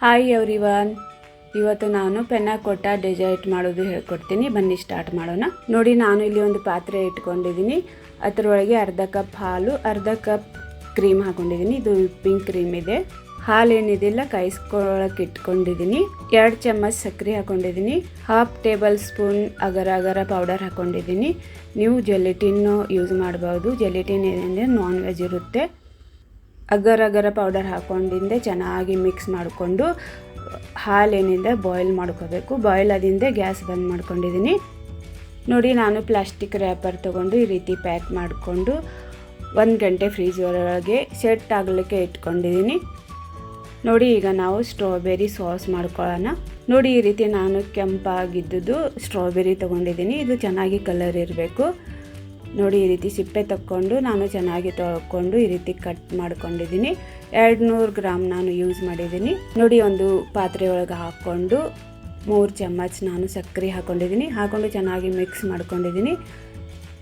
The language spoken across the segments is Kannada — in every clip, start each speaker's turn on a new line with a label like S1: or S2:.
S1: ಹಾಯ್ ಎವ್ರಿವನ್, ಇವತ್ತು ನಾನು ಪೆನ್ನಾಕೋಟಾ ಡೆಸರ್ಟ್ ಮಾಡೋದು ಹೇಳ್ಕೊಡ್ತೀನಿ. ಬನ್ನಿ ಸ್ಟಾರ್ಟ್ ಮಾಡೋಣ. ನೋಡಿ, ನಾನು ಇಲ್ಲಿ ಒಂದು ಪಾತ್ರೆ ಇಟ್ಕೊಂಡಿದ್ದೀನಿ. ಅದರೊಳಗೆ ಅರ್ಧ ಕಪ್ ಹಾಲು, ಅರ್ಧ ಕಪ್ ಕ್ರೀಮ್ ಹಾಕೊಂಡಿದ್ದೀನಿ. ಇದು ವಿಪ್ಪಿಂಗ್ ಕ್ರೀಮ್ ಇದೆ. ಹಾಲು ಏನಿದೆಲ್ಲ ಕಾಯಿಸ್ಕೊಳ್ಳೋಕೆ ಇಟ್ಕೊಂಡಿದ್ದೀನಿ. 2 ಚಮಚ ಸಕ್ಕರೆ ಹಾಕೊಂಡಿದ್ದೀನಿ. ಹಾಫ್ ಟೇಬಲ್ ಸ್ಪೂನ್ ಅಗರ ಅಗರ ಪೌಡರ್ ಹಾಕೊಂಡಿದ್ದೀನಿ. ನೀವು ಜೆಲಿಟಿನ್ ಯೂಸ್ ಮಾಡ್ಬೋದು. ಜೆಲಿಟಿನ್ ಏನಂದರೆ ನಾನ್ ವೆಜ್ ಇರುತ್ತೆ. ಅಗರ ಅಗರ ಪೌಡರ್ ಹಾಕೊಂಡಿಂದೆ ಚೆನ್ನಾಗಿ ಮಿಕ್ಸ್ ಮಾಡಿಕೊಂಡು ಹಾಲೇನಿಂದ ಬಾಯ್ಲ್ ಮಾಡ್ಕೋಬೇಕು. ಬಾಯ್ಲ್ ಆದಿಂದ ಗ್ಯಾಸ್ ಬಂದ್ ಮಾಡ್ಕೊಂಡಿದ್ದೀನಿ. ನೋಡಿ, ನಾನು ಪ್ಲಾಸ್ಟಿಕ್ ರ್ಯಾಪರ್ ತೊಗೊಂಡು ಈ ರೀತಿ ಪ್ಯಾಕ್ ಮಾಡಿಕೊಂಡು 1 ಗಂಟೆ ಫ್ರೀಜ್ ಒಳಗೆ ಸೆಟ್ ಆಗಲಿಕ್ಕೆ ಇಟ್ಕೊಂಡಿದ್ದೀನಿ. ನೋಡಿ, ಈಗ ನಾವು ಸ್ಟ್ರಾಬೆರಿ ಸಾಸ್ ಮಾಡ್ಕೊಳ್ಳೋಣ. ನೋಡಿ, ಈ ರೀತಿ ನಾನು ಕೆಂಪಾಗಿದ್ದು ಸ್ಟ್ರಾಬೆರಿ ತೊಗೊಂಡಿದ್ದೀನಿ. ಇದು ಚೆನ್ನಾಗಿ ಕಲರ್ ಇರಬೇಕು. ನೋಡಿ, ಈ ರೀತಿ ಸಿಪ್ಪೆ ತಕ್ಕೊಂಡು ನಾನು ಚೆನ್ನಾಗಿ ತೊಳ್ಕೊಂಡು ಈ ರೀತಿ ಕಟ್ ಮಾಡ್ಕೊಂಡಿದ್ದೀನಿ. 200 ಗ್ರಾಮ್ ನಾನು ಯೂಸ್ ಮಾಡಿದ್ದೀನಿ. ನೋಡಿ, ಒಂದು ಪಾತ್ರೆ ಒಳಗೆ ಹಾಕ್ಕೊಂಡು 3 ಚಮಚ ನಾನು ಸಕ್ಕರೆ ಹಾಕ್ಕೊಂಡಿದ್ದೀನಿ. ಹಾಕ್ಕೊಂಡು ಚೆನ್ನಾಗಿ ಮಿಕ್ಸ್ ಮಾಡ್ಕೊಂಡಿದ್ದೀನಿ.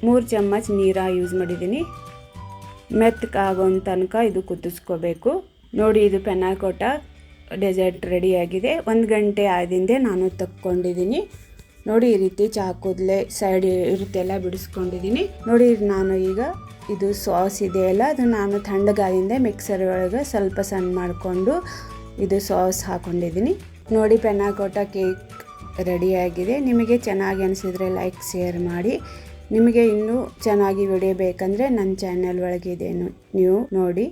S1: 3 ಚಮಚ ನೀರು ಯೂಸ್ ಮಾಡಿದ್ದೀನಿ. ಮೆತ್ತಗಾಗೋ ತನಕ ಇದು ಕುದಿಸ್ಕೋಬೇಕು. ನೋಡಿ, ಇದು ಪೆನ್ನಾಕೋಟಾ ಡೆಸರ್ಟ್ ರೆಡಿಯಾಗಿದೆ. 1 ಗಂಟೆ ಆದಿಂದ ನಾನು ತಕ್ಕೊಂಡಿದ್ದೀನಿ. ನೋಡಿ, ಈ ರೀತಿ ಚಾಕುದಲ್ಲೇ ಸೈಡ್ ಇರುತ್ತೆಲ್ಲ ಬಿಡಿಸ್ಕೊಂಡಿದ್ದೀನಿ. ನೋಡಿ, ನಾನು ಈಗ ಇದು ಸಾಸ್ ಇದೆಯಲ್ಲ, ಅದು ನಾನು ತಣ್ಣಗಾದಿಂದ ಮಿಕ್ಸರ್ ಒಳಗೆ ಸ್ವಲ್ಪ ಸಣ್ಣ ಮಾಡಿಕೊಂಡು ಇದು ಸಾಸ್ ಹಾಕ್ಕೊಂಡಿದ್ದೀನಿ. ನೋಡಿ, ಪೆನ್ನಾಕೋಟಾ ಕೇಕ್ ರೆಡಿಯಾಗಿದೆ. ನಿಮಗೆ ಚೆನ್ನಾಗಿ ಅನಿಸಿದರೆ ಲೈಕ್ ಶೇರ್ ಮಾಡಿ. ನಿಮಗೆ ಇನ್ನೂ ಚೆನ್ನಾಗಿ ವಿಡಿಯೋ ಬೇಕಂದರೆ ನನ್ನ ಚಾನಲ್ ಒಳಗೆ ಇದೆ, ನೀವು ನೋಡಿ.